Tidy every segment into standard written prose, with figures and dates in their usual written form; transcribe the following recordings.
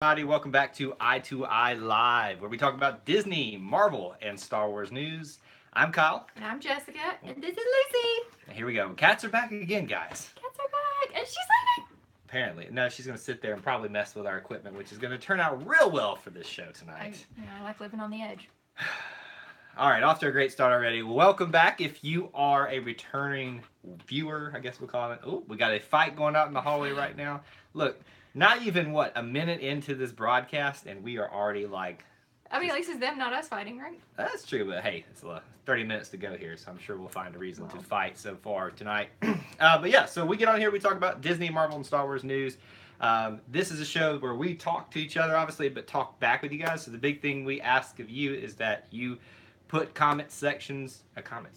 Everybody, welcome back to i2i Live, where we talk about Disney, Marvel, and Star Wars news. I'm Kyle. And I'm Jessica, and this is Lucy. And here we go. Cats are back again, guys. Cats are back, and she's leaving. Apparently. No, she's going to sit there and probably mess with our equipment, which is going to turn out real well for this show tonight. I like living on the edge. All right, off to a great start already. Welcome back. If you are a returning viewer, I guess we'll call it. Oh, we got a fight going out in the hallway right now. Look, not even, a minute into this broadcast, and we are already like... I mean, at least it's them, not us fighting, right? That's true, but hey, it's 30 minutes to go here, so I'm sure we'll find a reason to fight so far tonight. But yeah, so we get on here, we talk about Disney, Marvel, and Star Wars news. This is a show where we talk to each other, obviously, but talk back with you guys. So the big thing we ask of you is that you put put comments in the comment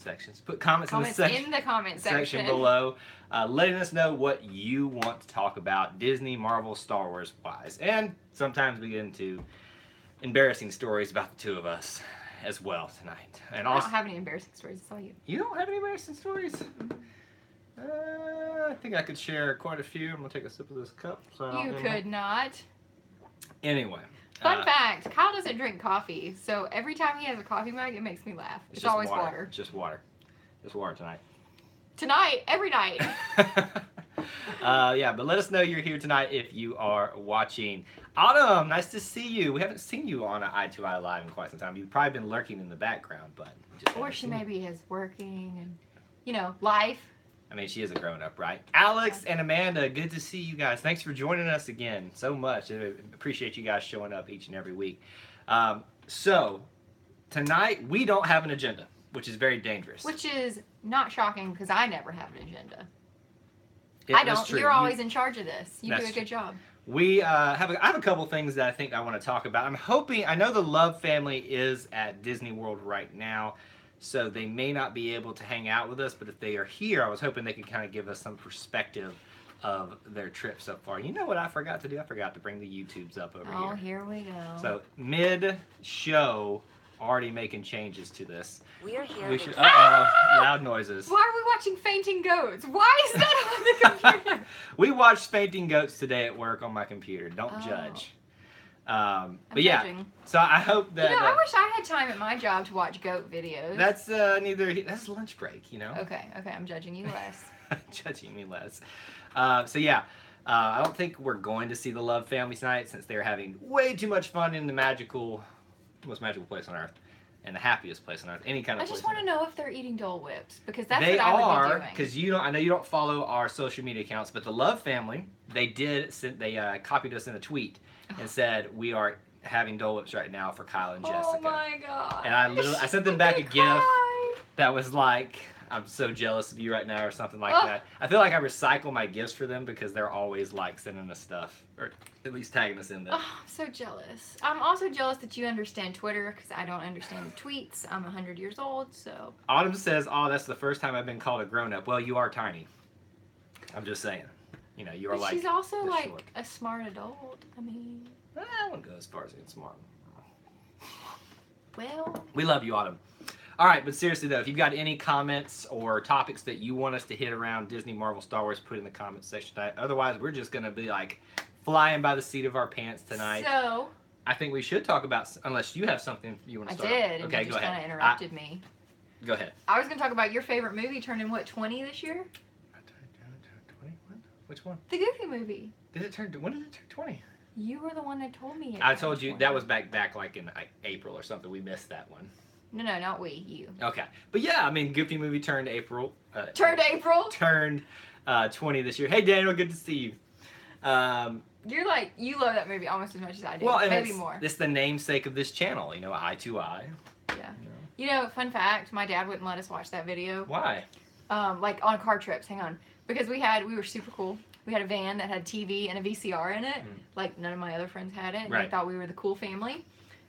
section below, letting us know what you want to talk about, Disney, Marvel, Star Wars wise, and sometimes we get into embarrassing stories about the two of us as well tonight. And I don't have any embarrassing stories. It's all you. You don't have any embarrassing stories? I think I could share quite a few. I'm gonna take a sip of this cup. You could not. Anyway. Fun fact, Kyle doesn't drink coffee, so every time he has a coffee mug, it makes me laugh. It's always water. Just water. Just water tonight. Tonight, every night. Yeah, but let us know you're here tonight if you are watching. Autumn, nice to see you. We haven't seen you on i2i Live in quite some time. You've probably been lurking in the background, but... Or she maybe is working and, life. I mean, she is a grown-up, right? Alex and Amanda, good to see you guys. Thanks for joining us again so much. I appreciate you guys showing up each and every week. So, tonight, we don't have an agenda, which is very dangerous. Which is not shocking, because I never have an agenda. I don't. You're always in charge of this. You do a good job. We I have a couple things that I think I want to talk about. I know the Love family is at Disney World right now, so they may not be able to hang out with us, but if they are here, I was hoping they could kind of give us some perspective of their trip so far. You know what I forgot to do? I forgot to bring the YouTubes up over here. Oh, here we go. So, mid-show, already making changes to this. We are here. Loud noises. Why are we watching Fainting Goats? Why is that on the computer? We watched Fainting Goats today at work on my computer. Don't judge. But yeah, judging. So I hope that... I wish I had time at my job to watch goat videos. That's that's lunch break, Okay, I'm judging you less. Judging me less. So yeah, I don't think we're going to see the Love family tonight since they're having way too much fun in the most magical place on earth. And the happiest place on earth, any kind of place. I just want to know if they're eating Dole Whips, because that's what I would be doing. Because I know you don't follow our social media accounts, but the Love family, they copied us in a tweet and said, we are having Dole Whips right now for Kyle and Jessica. Oh my god. And I sent them back a gift that was like, I'm so jealous of you right now, or something like that. I feel like I recycle my gifts for them because they're always like sending us stuff, or at least tagging us in them. Oh, I'm so jealous. I'm also jealous that you understand Twitter, because I don't understand the tweets. I'm 100 years old, so. Autumn says, "Oh, that's the first time I've been called a grown-up." Well, you are tiny. I'm just saying. You are like. She's also like short. a smart adult. I mean. I wouldn't go as far as being smart. Well. We love you, Autumn. All right, but seriously though, if you've got any comments or topics that you want us to hit around Disney, Marvel, Star Wars, put in the comments section tonight. Otherwise, we're just gonna be like flying by the seat of our pants tonight. So. I think we should talk about, unless you have something you want to start. I did. Okay, and you go just ahead. kind of interrupted me. Go ahead. I was gonna talk about your favorite movie turning 20 this year? 20? Which one? The Goofy movie. When did it turn 20? You were the one that told me it. I told you 20. That was back like in April or something. We missed that one. No, not we, you. Okay. But yeah, I mean, Goofy movie turned April. Turned 20 this year. Hey, Daniel, good to see you. You're like, you love that movie almost as much as I do. Well, maybe more. It's the namesake of this channel, i2i. Yeah. Fun fact, my dad wouldn't let us watch that video. Why? Like on car trips, hang on. Because we were super cool. We had a van that had TV and a VCR in it. Like, none of my other friends had it. And they thought we were the cool family.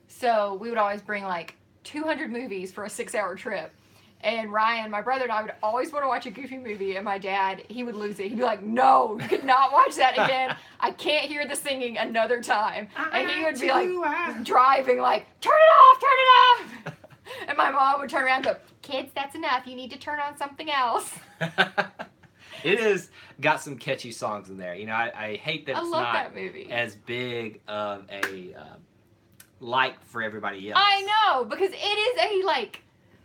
So, we would always bring, like, 200 movies for a 6-hour trip. And Ryan, my brother, and I would always want to watch a Goofy movie. And my dad, he would lose it. He'd be like, no, you could not watch that again. I can't hear the singing another time. And he would be, like, driving, like, turn it off! And my mom would turn around and go, kids, that's enough. You need to turn on something else. It is got some catchy songs in there. You know, I hate that it's love not that movie. as big of a like for everybody else. I know, because it is a like,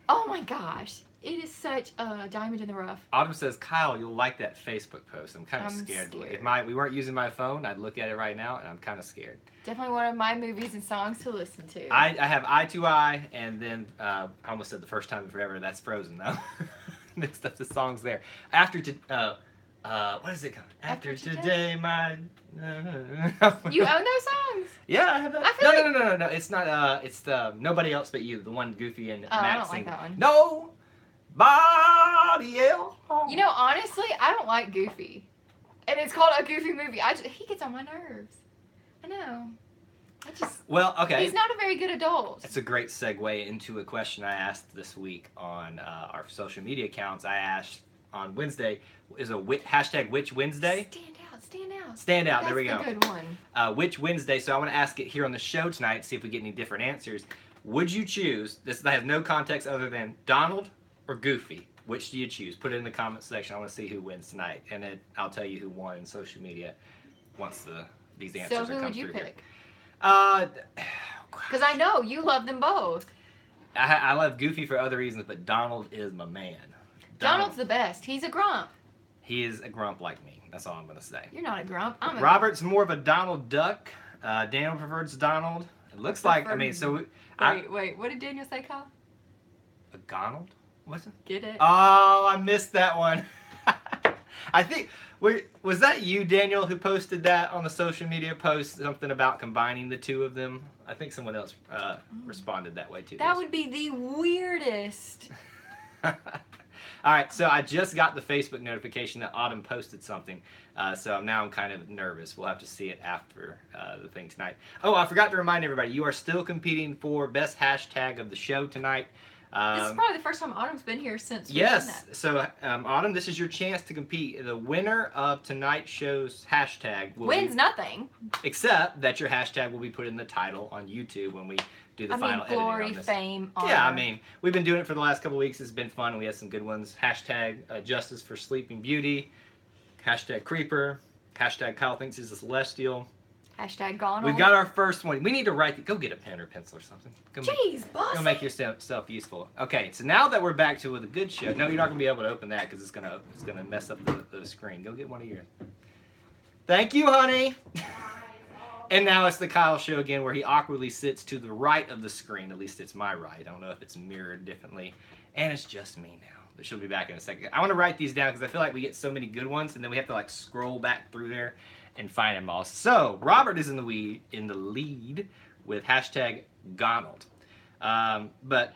oh my gosh, it is such a diamond in the rough. Autumn says, Kyle, you'll like that Facebook post. I'm kind of scared. If we weren't using my phone, I'd look at it right now, and I'm kind of scared. Definitely one of my movies and songs to listen to. I have i2i, and then I almost said the first time in forever. That's Frozen though. Mixed up the songs there. What is it called? After today, my. You own those songs? Yeah, I have that. No. It's not. It's the Nobody Else But You, the one Goofy and Max. I don't like that one. No, body else. You know, honestly, I don't like Goofy, and it's called a Goofy movie. He gets on my nerves. I know. Well, okay. He's not a very good adult. It's a great segue into a question I asked this week on our social media accounts. I asked on Wednesday, is a hashtag Which Wednesday? Stand out. There we go. That's a good one. Which Wednesday? So I want to ask it here on the show tonight, see if we get any different answers. Would you choose, this has no context other than Donald or Goofy? Which do you choose? Put it in the comment section. I want to see who wins tonight. And then I'll tell you who won in social media once these answers are come through. So who would you pick? Because I know you love them both. I love Goofy for other reasons, but Donald is my man. Donald's the best. He's a grump. He is a grump like me. That's all I'm going to say. You're not a grump. Robert's more of a Donald Duck. Daniel prefers Donald. It looks like, Wait, what did Daniel say, Kyle? A Donald? What's it? Get it? Oh, I missed that one. I think, was that you, Daniel, who posted that on the social media post, something about combining the two of them? I think someone else responded that way, too. That would be the weirdest. All right, so I just got the Facebook notification that Autumn posted something, so now I'm kind of nervous. We'll have to see it after the thing tonight. Oh, I forgot to remind everybody, you are still competing for best hashtag of the show tonight. This is probably the first time Autumn's been here since. Yes, so Autumn, this is your chance to compete. The winner of tonight's show's hashtag wins nothing, except that your hashtag will be put in the title on YouTube when we do the final editing glory, on this. fame, honor. Yeah, we've been doing it for the last couple of weeks. It's been fun. We had some good ones. Hashtag Justice for Sleeping Beauty. Hashtag Creeper. Hashtag Kyle thinks he's a celestial. Hashtag Gonal. We've got our first one. We need to write. Go get a pen or pencil or something. Jeez, boss. Go make yourself useful. Okay, so now that we're back to with a good show. No, you're not gonna be able to open that because it's gonna mess up the screen. Go get one of yours. Thank you, honey. And now it's the Kyle show again, where he awkwardly sits to the right of the screen. At least it's my right. I don't know if it's mirrored differently. And it's just me now. But she'll be back in a second. I want to write these down because I feel like we get so many good ones, and then we have to scroll back through there and find them all. So Robert is in the lead with hashtag Gonald. But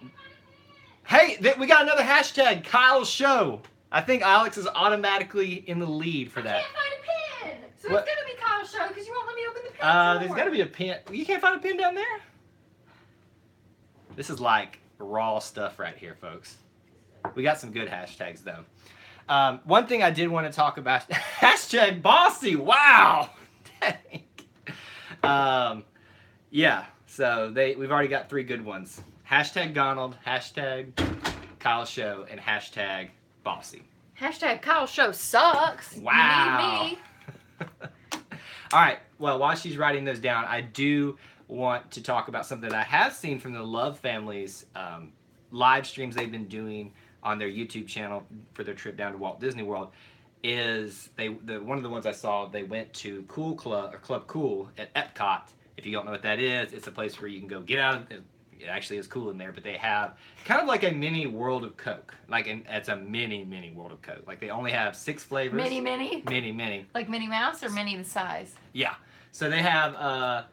hey, we got another hashtag, Kyle's show. I think Alex is automatically in the lead for that. I can't find a pin. So it's gonna be Kyle's show because you won't let me open the pin. There's gotta be a pin. You can't find a pin down there? This is like raw stuff right here, folks. We got some good hashtags though. One thing I did want to talk about, hashtag bossy. Wow. Dang. Yeah. So we've already got 3 good ones. Hashtag Donald, hashtag Kyle Show, and hashtag bossy. Hashtag Kyle Show sucks. Wow. You need me. All right. Well, while she's writing those down, I do want to talk about something that I have seen from the Love Family's live streams they've been doing on their YouTube channel for their trip down to Walt Disney World. Is one of the ones I saw, they went to Club Cool at Epcot. If you don't know what that is, it's a place where you can go get out. It actually is cool in there, but they have kind of like a mini World of Coke. It's a mini World of Coke. Like they only have 6 flavors. Mini. Mini. Like Minnie Mouse or Minnie the size? Yeah. So they have,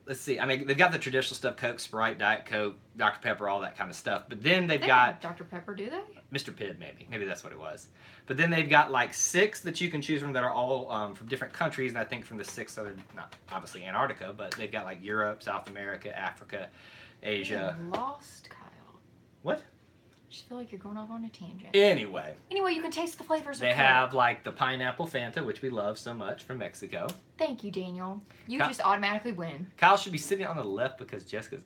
let's see. They've got the traditional stuff: Coke, Sprite, Diet Coke, Dr. Pepper, all that kind of stuff. But then they've got Dr. Pepper. Do they? Mr. Pibb, maybe that's what it was. But then they've got 6 that you can choose from that are all from different countries, and I think from the 6 other, not obviously Antarctica, but they've got Europe, South America, Africa, Asia. I'm lost, Kyle. What? I just feel like you're going off on a tangent. Anyway, you can taste the flavors. They have the pineapple Fanta, which we love so much, from Mexico. Thank you, Daniel. You just automatically win. Kyle should be sitting on the left because Jessica's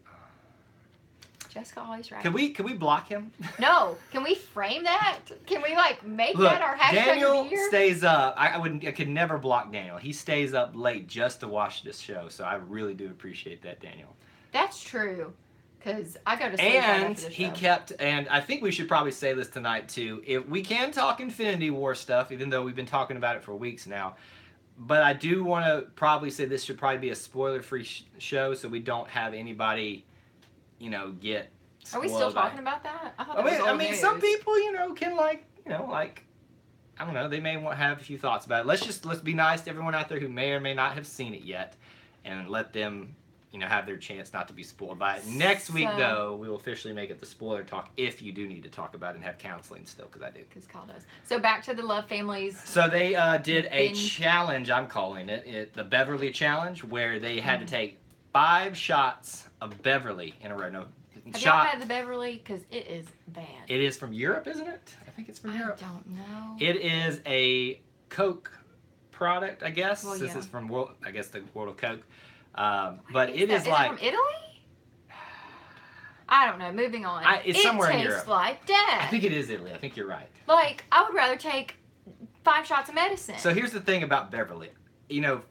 Jessica always right. Can we block him? No. Can we frame that? Can we make Look, that our hashtag Daniel of the year? stays up. I could never block Daniel. He stays up late just to watch this show, so I really do appreciate that, Daniel. That's true. Because I go to sleep and after the he show. kept, and I think we should probably say this tonight too. If we can talk Infinity War stuff, even though we've been talking about it for weeks now. But I do want to probably say this should probably be a spoiler-free show, so we don't have anybody, get. Are we still talking about that? I thought I mean, some people, can I don't know, they may want to have a few thoughts about it. Let's be nice to everyone out there who may or may not have seen it yet, and let them, have their chance not to be spoiled by it. Next week, though, we will officially make it the spoiler talk if you do need to talk about it and have counseling still, because I do. Because Kyle does. So back to the Love Families. So they did a challenge, I'm calling it, the Beverly Challenge, where they had to take 5 shots of Beverly in a row. No, have y'all had the Beverly? Because it is bad. It is from Europe, isn't it? I think it's from Europe. I don't know. It is a Coke product, I guess. Well, This is from the World of Coke. But it is it from Italy? I don't know. Moving on. It's somewhere in Europe. It tastes like death. I think it is Italy. I think you're right. I would rather take 5 shots of medicine. So here's the thing about Beverly.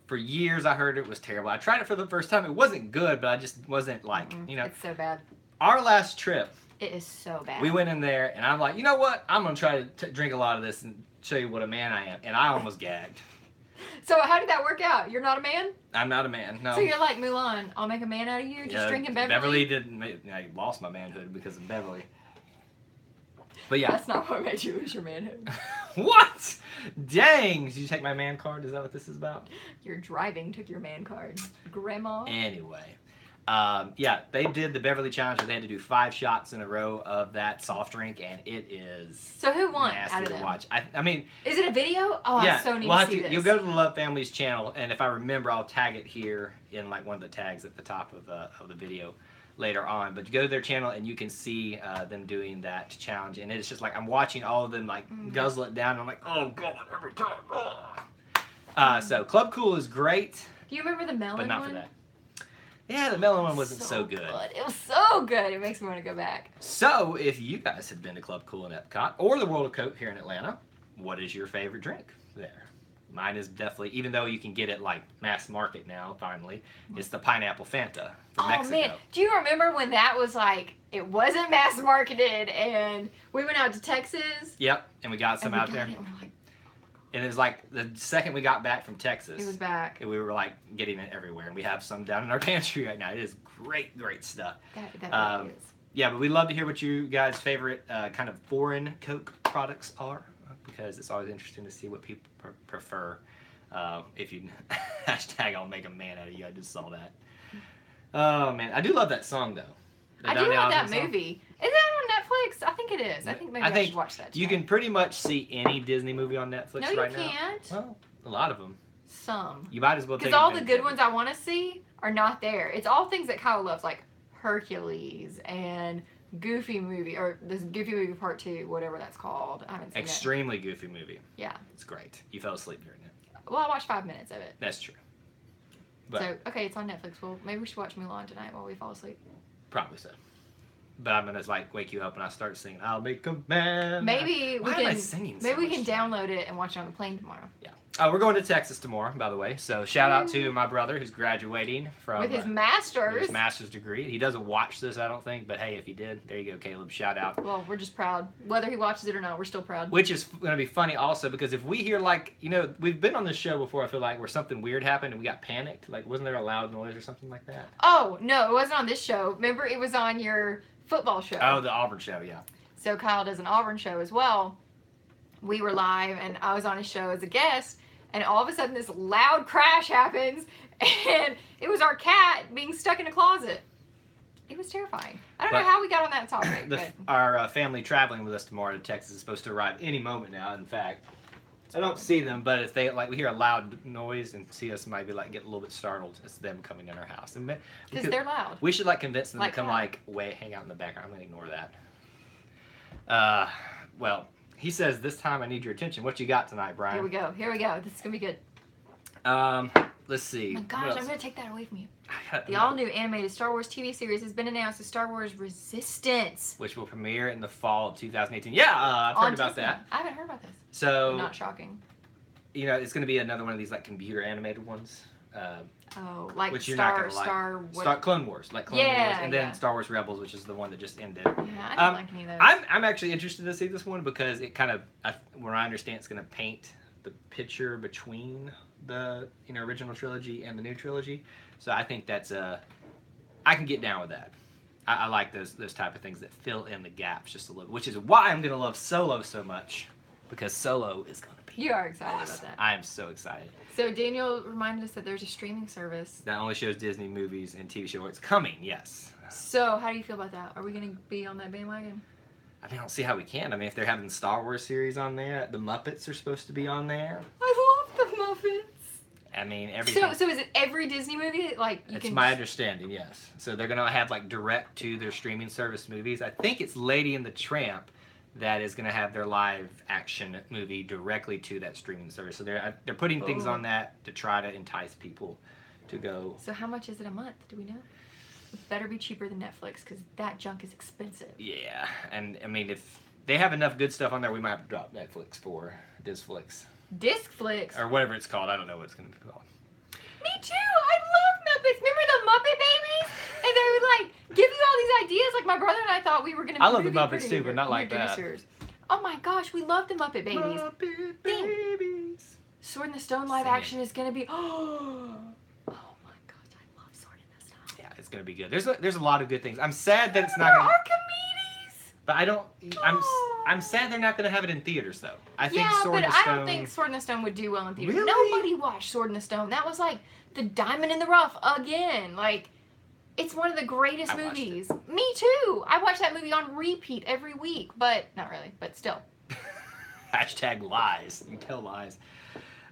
For years I heard it was terrible. I tried it for the first time. It wasn't good, but I just wasn't It's so bad. Our last trip. It is so bad. We went in there, and I'm like, you know what? I'm going to try to drink a lot of this and show you what a man I am. And I almost gagged. So how did that work out? You're not a man? I'm not a man, no. So you're like Mulan, I'll make a man out of you, just drinking Beverly? Beverly didn't, I lost my manhood because of Beverly. But yeah. That's not what made you lose your manhood. What? Dang, did you take my man card? Is that what this is about? Your driving took your man card. Grandma. Anyway. They did the Beverly Challenge where they had to do 5 shots in a row of that soft drink, and it is so who won nasty out of to them? watch. I mean, is it a video? Oh, yeah, I so need to see this. You'll go to the Love Family's channel, and if I remember, I'll tag it here in one of the tags at the top of the video later on. But you go to their channel, and you can see them doing that challenge, and it's just I'm watching all of them guzzle it down. And I'm like, oh god, every time. So Club Cool is great. Do you remember the melon one? But not for that. Yeah, the melon one wasn't so good. It was so good. It makes me want to go back. So, if you guys have been to Club Cool in Epcot or the World of Coke here in Atlanta, what is your favorite drink there? Mine is definitely, even though you can get it mass market now, finally, it's the pineapple Fanta from Mexico. Man, do you remember when that was it wasn't mass marketed and we went out to Texas? Yep, and we got some out there. And it was the second we got back from Texas. It was back. And we were getting it everywhere. And we have some down in our pantry right now. It is great, great stuff. That really is. Yeah, but we'd love to hear what you guys' favorite kind of foreign Coke products are. Because it's always interesting to see what people prefer. If you hashtag I'll make a man out of you. I just saw that. Oh, man. I do love that song, though. I do love that movie. Is that on Netflix? I think it is. I think maybe I should watch that tonight. You can pretty much see any Disney movie on Netflix right now. No, you can't. Well, a lot of them. Some. You might as well take because all the good ones I want to see are not there. It's all things that Kyle loves, like Hercules and Goofy Movie, or this Goofy Movie Part 2, whatever that's called. I haven't seen Extremely Goofy movie. Yeah. It's great. You fell asleep during it. Well, I watched 5 minutes of it. That's true. But so, okay, it's on Netflix. Well, maybe we should watch Mulan tonight while we fall asleep. Probably so. But I'm gonna wake you up and I start singing "I'll make a man." Maybe we can. Maybe we can download it and watch it on the plane tomorrow. Yeah. We're going to Texas tomorrow, by the way. So shout out to my brother who's graduating from with his master's. With his master's degree. He doesn't watch this, I don't think, but hey, if he did, there you go, Caleb. Shout out. Well, we're just proud. Whether he watches it or not, we're still proud. Which is going to be funny also because if we hear we've been on this show before. I feel where something weird happened and we got panicked. Wasn't there a loud noise or something like that? Oh no, it wasn't on this show. Remember, it was on your football show. Oh, the Auburn show, yeah. So Kyle does an Auburn show as well. We were live, and I was on his show as a guest. And all of a sudden, this loud crash happens, and it was our cat being stuck in a closet. It was terrifying. I don't know how we got on that topic. Our family traveling with us tomorrow to Texas is supposed to arrive any moment now. In fact, I don't see them, but if they we hear a loud noise and see us, might be get a little bit startled. It's them coming in our house. Because they're loud. We should convince them to come hang out in the background. I'm gonna ignore that. Well. He says, this time I need your attention. What you got tonight, Brian? Here we go. This is going to be good. let's see. Oh my gosh, I'm going to take that away from you. The No. all-new animated Star Wars TV series has been announced as Star Wars Resistance. Which will premiere in the fall of 2018. Yeah, I've heard about that. I haven't heard about this. So, not shocking. You know, it's going to be another one of these like computer animated ones. Like which you're not gonna like. Star Clone Wars, like Clone Wars, and then Star Wars Rebels, which is the one that just ended. Yeah, I don't like any of those. I'm actually interested to see this one because it kind of, where I understand, it's going to paint the picture between the original trilogy and the new trilogy. So I think that's I can get down with that. I like those type of things that fill in the gaps just a little, which is why I'm going to love Solo so much, because Solo is going to be. You are excited awesome. about that. I am so excited. So Daniel reminded us that there's a streaming service that only shows Disney movies and TV shows. It's coming, yes. So how do you feel about that? Are we going to be on that bandwagon? I mean, I don't see how we can. I mean, if they're having Star Wars series on there, the Muppets are supposed to be on there. I love the Muppets. I mean, everything. So is it every Disney movie? Like it's my understanding, yes. So they're gonna have like direct to their streaming service movies. I think it's Lady and the Tramp that is gonna have their live action movie directly to that streaming service. So they're putting things on that to try to entice people to go. So how much is it a month? Do we know? It better be cheaper than Netflix because that junk is expensive. Yeah, and I mean, if they have enough good stuff on there, we might have to drop Netflix for Disflix. Discflix? Or whatever it's called. I don't know what it's going to be called. Me too! I love Muppets! Remember the Muppet Babies? And they would like give you all these ideas. Like my brother and I thought we were going to be I love the Muppets too, but not like that. Oh my gosh, we love the Muppet Babies. Muppet Babies. Sword in the Stone live action is going to be... It's gonna be good. There's a lot of good things. I'm sad that it's not gonna. Archimedes. But I don't. I'm sad they're not gonna have it in theaters though. I think Sword in the but Stone. I don't think Sword in the Stone would do well in theaters. Really? Nobody watched Sword in the Stone. That was like the diamond in the rough again. Like, it's one of the greatest movies. Me too. I watch that movie on repeat every week, but not really. But still. Hashtag lies. You tell lies.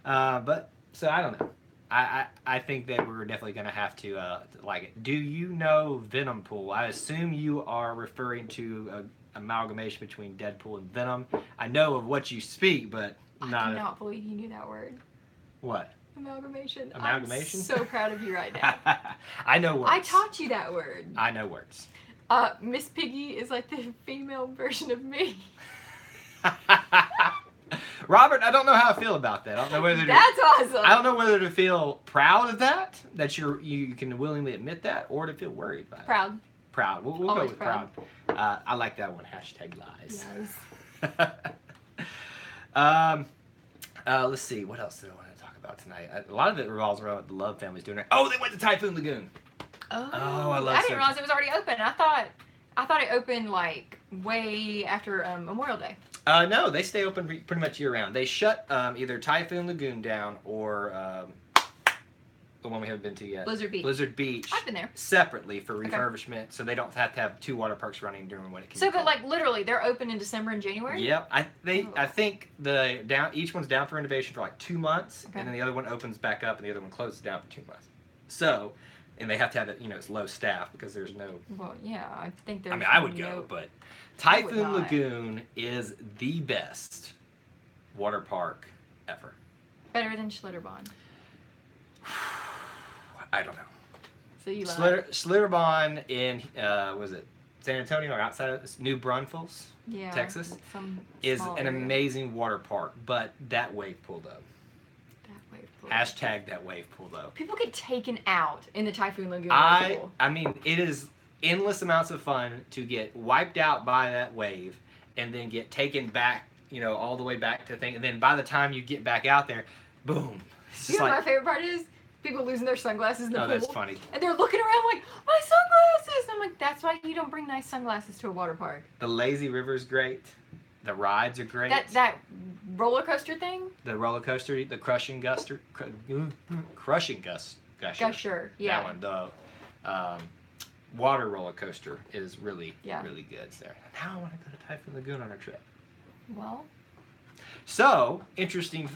But so I don't know. I think that we're definitely going to have to like it. Do you know Venom Pool? I assume you are referring to an amalgamation between Deadpool and Venom. I know of what you speak, but not. I cannot believe you knew that word. What? Amalgamation. Amalgamation? I'm so proud of you right now. I know words. I taught you that word. I know words. Miss Piggy is like the female version of me. Robert, I don't know how I feel about that. I don't know whether that's awesome. I don't know whether to feel proud of that you can willingly admit that, or to feel worried by it. Proud. We'll go with proud. I like that one. Hashtag lies. Yes. Let's see. What else do I want to talk about tonight? A lot of it revolves around what the Love family's doing. Oh, they went to Typhoon Lagoon. Oh, I love. I didn't realize it was already open. I thought it opened like way after Memorial Day. No, they stay open pretty much year round. They shut either Typhoon Lagoon down or the one we haven't been to yet. Blizzard Beach. I've been there. Separately for refurbishment, so they don't have to have two water parks running during when it can. So, but like literally, they're open in December and January. Yep, I think each one's down for renovation for like 2 months, and then the other one opens back up, and the other one closes down for 2 months. So, and they have to have it, it's low staff because there's no. Well, yeah, I think there's. I mean, I would go, but Typhoon Lagoon is the best water park ever. Better than Schlitterbahn. I don't know. So you Schlitterbahn in was it San Antonio or outside of New Braunfels, Texas, is an amazing water park, but that wave pool though. Hashtag that wave pool though. People get taken out in the Typhoon Lagoon. I mean, it is endless amounts of fun to get wiped out by that wave and then get taken back, all the way back to the thing. And then by the time you get back out there, boom. You know what my favorite part is? People losing their sunglasses in the pool. Oh, that's funny. And they're looking around like, my sunglasses! And I'm like, that's why you don't bring nice sunglasses to a water park. The lazy river's great. The rides are great. That roller coaster thing? The roller coaster, the Crushing Gusher. Gusher, yeah. That one, the water roller coaster is really good there. Now I want to go to Typhoon Lagoon on our trip. Well. So, interesting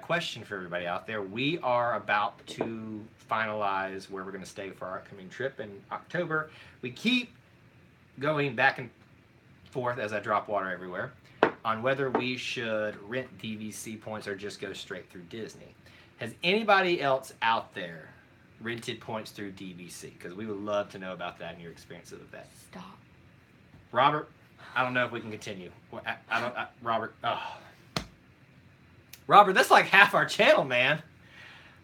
question for everybody out there. We are about to finalize where we're going to stay for our upcoming trip in October. We keep going back and forth as I drop water everywhere on whether we should rent DVC points or just go straight through Disney. Has anybody else out there rented points through DVC? Because we would love to know about that and your experiences with that. Stop. Robert, I don't know if we can continue. Robert, Robert, that's like half our channel, man.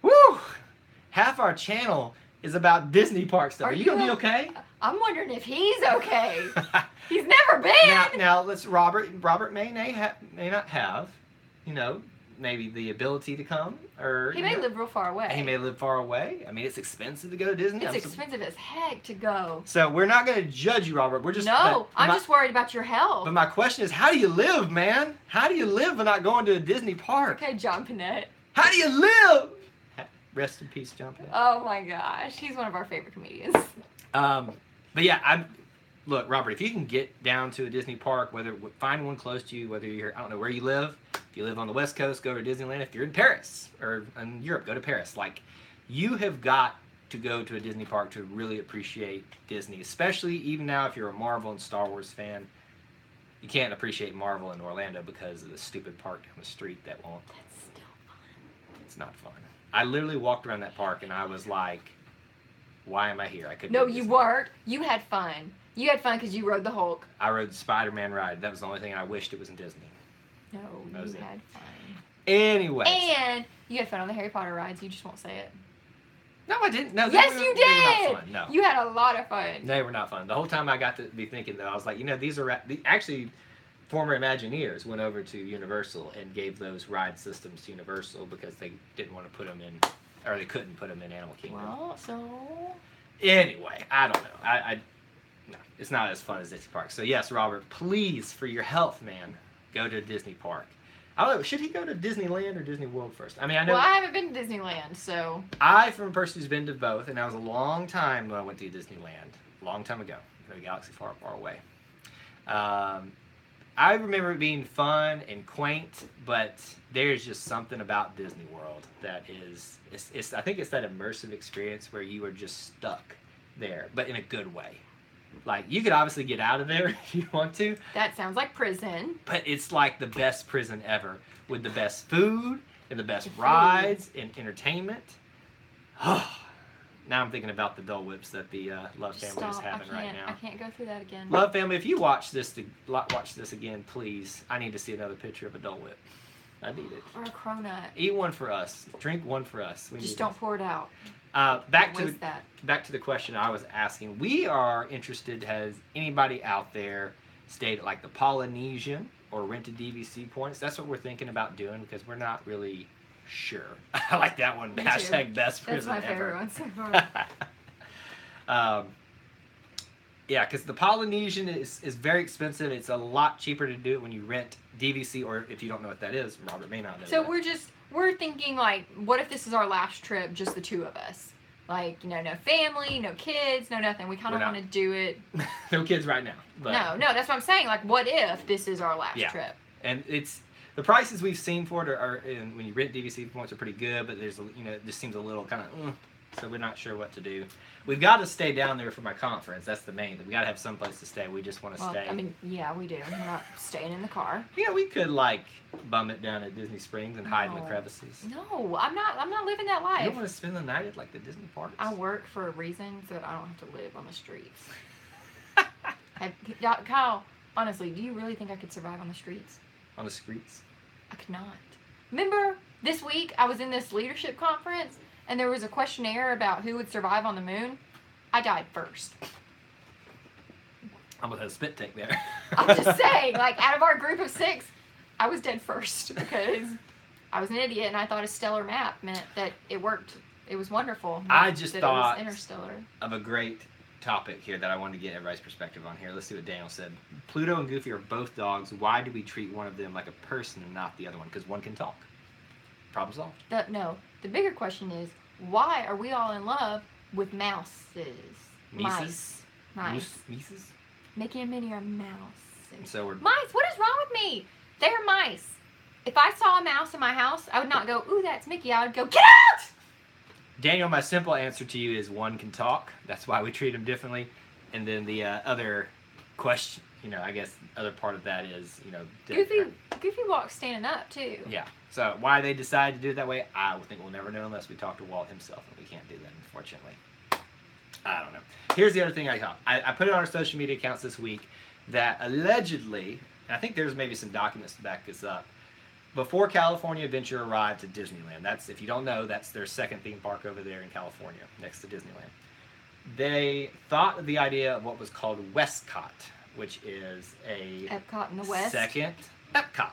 Woo! Half our channel is about Disney park stuff. Are you gonna be okay? I'm wondering if he's okay. He's never been. Now let's. Robert may not have, maybe the ability to come, or he may live real far away. He may live far away. I mean, it's expensive to go to Disney. It's expensive as heck to go. So we're not going to judge you, Robert. We're just I'm just worried about your health. But my question is, how do you live, man? How do you live without going to a Disney park? Okay, John Panette. How do you live? Rest in peace, John Panette. Oh my gosh, he's one of our favorite comedians. But yeah, look, Robert, if you can get down to a Disney park, find one close to you, whether you're, I don't know where you live. If you live on the West Coast, go to Disneyland. If you're in Paris or in Europe, go to Paris. Like, you have got to go to a Disney park to really appreciate Disney, especially even now if you're a Marvel and Star Wars fan. You can't appreciate Marvel in Orlando because of the stupid park down the street that won't. That's still fun. It's not fun. I literally walked around that park and I was like, why am I here? I couldn't. No, you weren't. You had fun. You had fun because you rode the Hulk. I rode the Spider-Man ride. That was the only thing I wished it was in Disney. No, you had fun. Anyway. And you had fun on the Harry Potter rides. You just won't say it. No, I didn't. No, yes, you did. They were not fun. No. You had a lot of fun. They were not fun. The whole time I got to be thinking that I was like, these are actually former Imagineers went over to Universal and gave those ride systems to Universal because they didn't want to put them in, or they couldn't put them in Animal Kingdom. Well, so. Anyway, I don't know. No, it's not as fun as Disney Park. So yes, Robert, please, for your health, man, go to a Disney park. I don't know. Should he go to Disneyland or Disney World first? I mean, I know. Well, I haven't been to Disneyland, so. From a person who's been to both, and that was a long time when I went to Disneyland. A long time ago. In a galaxy far, far away. I remember it being fun and quaint, but there's just something about Disney World that is, I think it's that immersive experience where you are just stuck there, but in a good way. Like, you could obviously get out of there if you want to. That sounds like prison. But it's like the best prison ever, with the best food and the best rides and entertainment. Now I'm thinking about the Dole Whips that the Love family is having right now. I can't go through that again. Love family, if you watch this again, please. I need to see another picture of a Dole Whip. I need it. Or a cronut. Eat one for us. Drink one for us. Just don't pour it out. Back to the question I was asking. We are interested. Has anybody out there stayed at like the Polynesian or rented DVC points? That's what we're thinking about doing because we're not really sure. I like that one. Me Hashtag too. best prison That's my ever. favorite one so far. Yeah, because the Polynesian is very expensive. It's a lot cheaper to do it when you rent DVC, or if you don't know what that is, Robert may not know. So that. we're thinking like, what if this is our last trip, just the two of us? Like, no family, no kids, no nothing. We kind of want to do it. No kids right now. But no, that's what I'm saying. Like, what if this is our last trip? And it's the prices we've seen for it are when you rent DVC points are pretty good, but there's it just seems a little kind of so we're not sure what to do. We've got to stay down there for my conference. That's the main thing. We got to have some place to stay. We just want to stay. I mean, yeah, we do. We're not staying in the car. Yeah, we could like bum it down at Disney Springs and hide in the crevices. No, I'm not living that life. You don't want to spend the night at like the Disney parks? I work for a reason so that I don't have to live on the streets. Kyle, honestly, do you really think I could survive on the streets? On the streets? I could not. Remember this week I was in this leadership conference and there was a questionnaire about who would survive on the moon. I died first. I almost had a spit take there. I'm just saying, like, out of our group of 6, I was dead first because I was an idiot and I thought a stellar map meant that it worked. It was wonderful. I just thought it was interstellar. Of a great topic here that I wanted to get everybody's perspective on here. Let's see what Daniel said. Pluto and Goofy are both dogs. Why do we treat one of them like a person and not the other one? Because one can talk. Problem solved. No. The bigger question is, why are we all in love with mouses? Mice. Mice. Mickey and Minnie are mouse. So we're mice. What is wrong with me? They're mice. If I saw a mouse in my house, I would not go, ooh, that's Mickey. I would go, get out! Daniel, my simple answer to you is one can talk. That's why we treat them differently. And then the other question, I guess other part of that is, Goofy walks standing up too. Yeah. So why they decided to do it that way, I think we'll never know unless we talk to Walt himself, and we can't do that, unfortunately. I don't know. Here's the other thing I put it on our social media accounts this week that allegedly, and I think there's maybe some documents to back this up, before California Adventure arrived to Disneyland, that's, if you don't know, that's their second theme park over there in California, next to Disneyland. They thought of the idea of what was called WestCOT, which is a Epcot in the West. Second Epcot.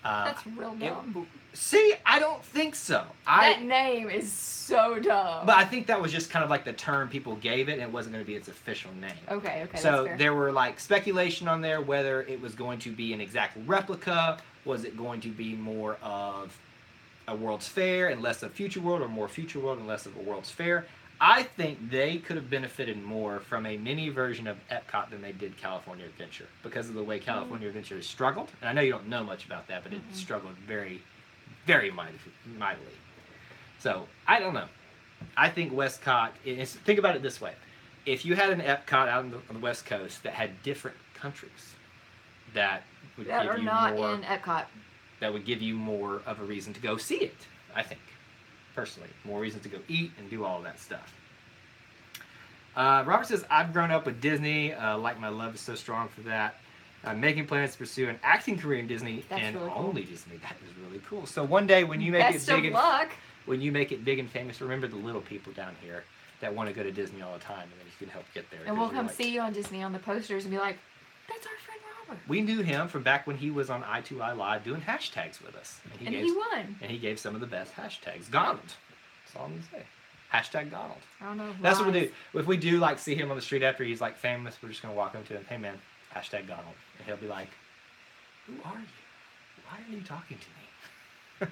That's real dumb. See, I don't think so. That name is so dumb. But I think that was just kind of like the term people gave it, and it wasn't going to be its official name. Okay, So that's fair. there were like speculation on there whether it was going to be an exact replica, was it going to be more of a World's Fair and less of Future World, or more Future World and less of a World's Fair. I think they could have benefited more from a mini version of Epcot than they did California Adventure, because of the way California Adventure has struggled. And I know you don't know much about that, but it struggled very, very mightily. So, I don't know. I think WestCOT, think about it this way. If you had an Epcot out on the West Coast that had different countries that would give are you not more, in Epcot, that would give you more of a reason to go see it, I think. Personally, more reasons to go eat and do all of that stuff. Robert says, I've grown up with Disney, like my love is so strong for that. I'm making plans to pursue an acting career in Disney. That's and really cool. only Disney. That is really cool. So one day when you make Best it big of luck. when you make it big and famous, remember the little people down here that want to go to Disney all the time, and then you can help get there. And we'll come see you on Disney on the posters and be like, that's our friend Robert. We knew him from back when he was on i2i Live doing hashtags with us. And he won. And he gave some of the best hashtags. Donald. That's all I'm going to say. Hashtag Donald. I don't know. That's what we do. If we do like see him on the street after he's like famous, we're just going to walk up to him. Hey man, hashtag Donald. And he'll be like, who are you? Why are you talking to me?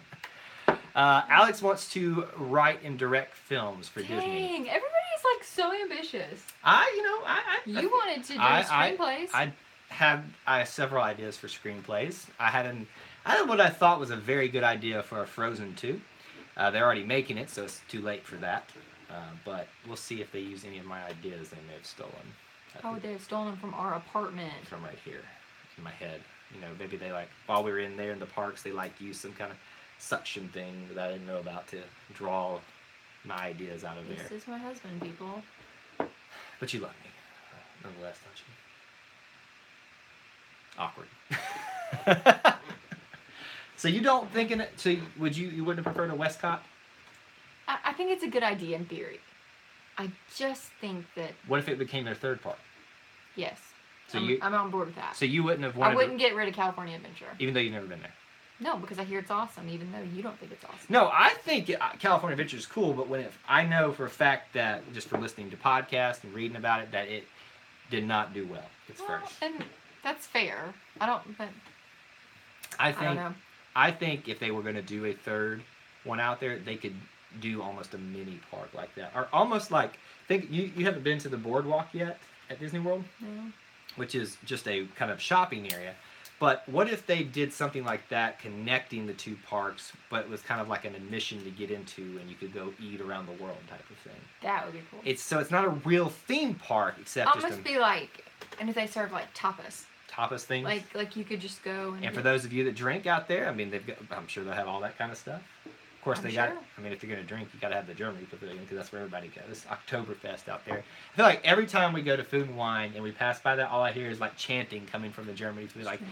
Alex wants to write and direct films for Disney. Dang, everybody's like so ambitious. You wanted to do screenplays. I have several ideas for screenplays. I had what I thought was a very good idea for a Frozen 2. They're already making it, so it's too late for that. But we'll see if they use any of my ideas they may have stolen. How would they have stolen from our apartment? From right here in my head. Maybe they while we were in there in the parks, they used some kind of suction thing that I didn't know about to draw my ideas out of there. This is my husband, people. But you love me, nonetheless, don't you? Awkward. So you don't think in it? So you wouldn't have preferred a WestCOT? I think it's a good idea in theory. I just think that. What if it became their third park? Yes. So I'm on board with that. So you wouldn't have wanted. I wouldn't get rid of California Adventure. Even though you've never been there. No, because I hear it's awesome, even though you don't think it's awesome. No, I think California Adventure is cool, but I know for a fact that just from listening to podcasts and reading about it, that it did not do well. It's first. And that's fair. I don't know. I think if they were going to do a third one out there, they could do almost a mini park like that, or almost like you haven't been to the boardwalk yet at Disney World, No. which is just a kind of shopping area. But what if they did something like that, connecting the two parks, but it was kind of like an admission to get into, and you could go eat around the world type of thing? That would be cool. It's not a real theme park, except almost be like, and if they serve like tapas. Tapas things. Like you could just go and for those of you that drink out there, I mean, I'm sure they'll have all that kind of stuff. Of course, if you're going to drink, you got to have the Germany pavilion, because that's where everybody goes. It's Oktoberfest out there. I feel like every time we go to Food and Wine and we pass by that, all I hear is like chanting coming from the Germany pavilion,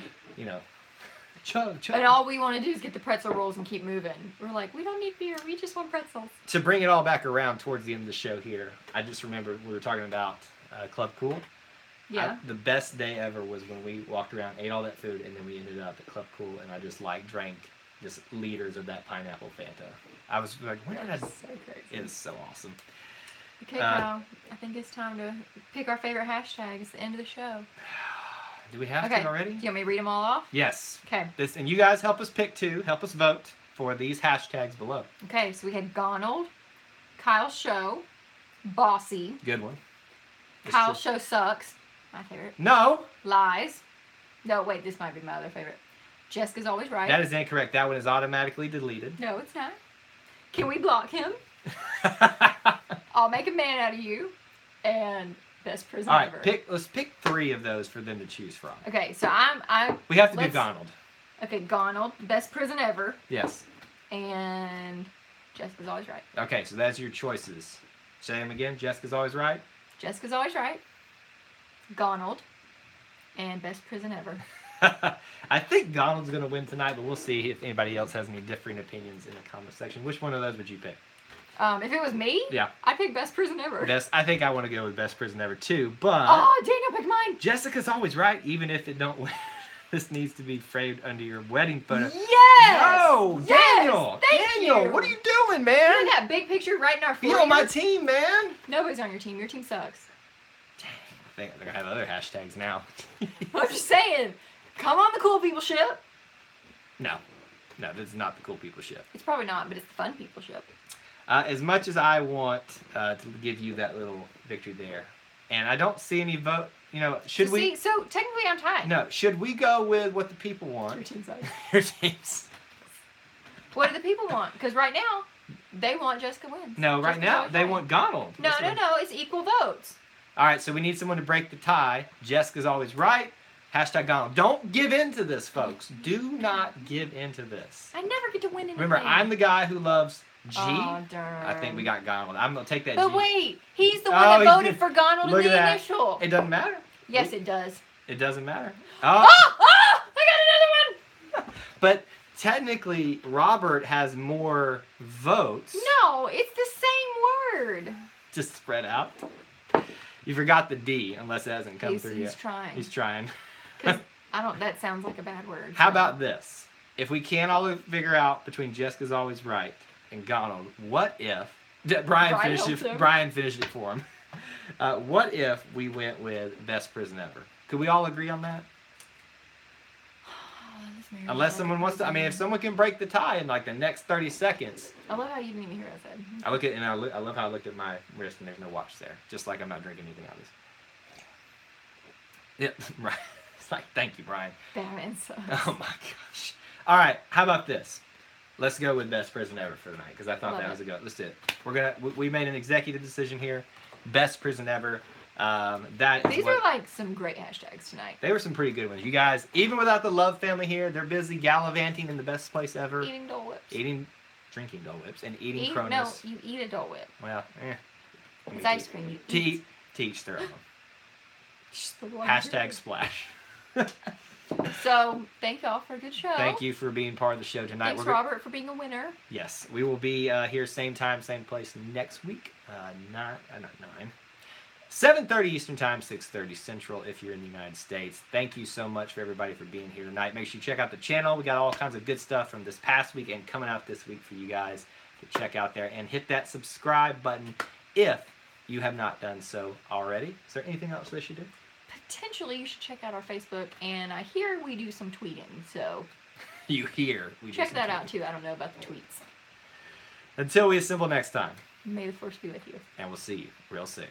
chug, chug. And all we want to do is get the pretzel rolls and keep moving. We're like, we don't need beer, we just want pretzels. To bring it all back around towards the end of the show here, I just remember we were talking about Club Cool. Yeah. The best day ever was when we walked around, ate all that food, and then we ended up at Club Cool, and I just drank just liters of that pineapple Fanta. I was like, when did I? So crazy. It is so awesome. Okay, Kyle, I think it's time to pick our favorite hashtag. It's the end of the show. Do we have to already? Do you want me to read them all off? Yes. Okay. And you guys help us pick two. Help us vote for these hashtags below. Okay, so we had Gonald, Kyle Show, Bossy. Good one. Kyle Show Sucks. My favorite. No. Lies. No, wait, this might be my other favorite. Jessica's Always Right. That is incorrect. That one is automatically deleted. No, it's not. Can we block him? I'll make a man out of you. And best prison ever. Let's pick three of those for them to choose from. Okay, so We have to do Donald. Okay, Donald, best prison ever. Yes. And Jessica's always right. Okay, so that's your choices. Say them again. Jessica's always right. Jessica's always right. Donald. And best prison ever. I think Donald's going to win tonight, but we'll see if anybody else has any differing opinions in the comment section. Which one of those would you pick? If it was me, yeah, I'd pick best prison ever. I think I want to go with best prison ever too, but... Oh, Daniel picked mine! Jessica's always right, even if it don't win. This needs to be framed under your wedding photo. Yes! No! Yes! Daniel! Thank Daniel, you. what are you doing, man? You know that big picture right in our foyer? You're on my team, man! Nobody's on your team. Your team sucks. Dang, I think they're going to have other hashtags now. I'm just saying. Come on the cool people ship. No. No, this is not the cool people ship. It's probably not, but it's the fun people ship. As much as I want to give you that little victory there, and I don't see any vote, you know, should we... So technically I'm tied. No, should we go with what the people want? Your team sucks. Your team's... What do the people want? Because right now, they want Jessica wins. No, right now, they want Donald. No, it's equal votes. All right, so we need someone to break the tie. Jessica's always right. Hashtag Donald. Don't give in to this, folks. Do not give in to this. I never get to win anything. Remember, I'm the guy who loves G. Oh, darn. I think we got Donald. I'm going to take that But G. wait, he's the one that voted for Donald in the initial. It doesn't matter. Yes, it does. It doesn't matter. Oh! I got another one! But technically, Robert has more votes. No, it's the same word. Just spread out. You forgot the D, unless it hasn't come through yet. He's trying. He's trying. Because that sounds like a bad word. How about this? If we can't all figure out between Jessica's always right and Donald, what if Brian finished it for him? What if we went with best prison ever? Could we all agree on that? Unless someone wants to. I mean, if someone can break the tie in like the next 30 seconds. I love how you didn't even hear what I said. I love how I looked at my wrist and there's no watch there. Just like I'm not drinking anything out of this. Yeah, right. It's like, thank you, Brian. Batman sucks. Oh my gosh. All right, how about this? Let's go with best prison ever for tonight because I thought that was a go. Let's do it. We made an executive decision here. Best prison ever. These are like some great hashtags tonight. They were some pretty good ones. You guys, even without the Love family here, they're busy gallivanting in the best place ever. Eating Dole Whips. Drinking Dole Whips and eating No, Cronus. you eat a Dole Whip. Well, it's ice cream. You teach their own. Hashtag splash. So, thank y'all for a good show. Thank you for being part of the show tonight. Thanks, Robert, for being a winner. Yes, we will be here same time, same place next week. 7:30 Eastern Time, 6:30 Central if you're in the United States. Thank you so much for everybody for being here tonight. Make sure you check out the channel. We got all kinds of good stuff from this past week and coming out this week for you guys to check out there. And hit that subscribe button if you have not done so already. Is there anything else they should do? Potentially, you should check out our Facebook. And I hear we do some tweeting, so... You hear we do check some that tweeting. out, too. I don't know about the tweets. Until we assemble next time. May the force be with you. And we'll see you real soon.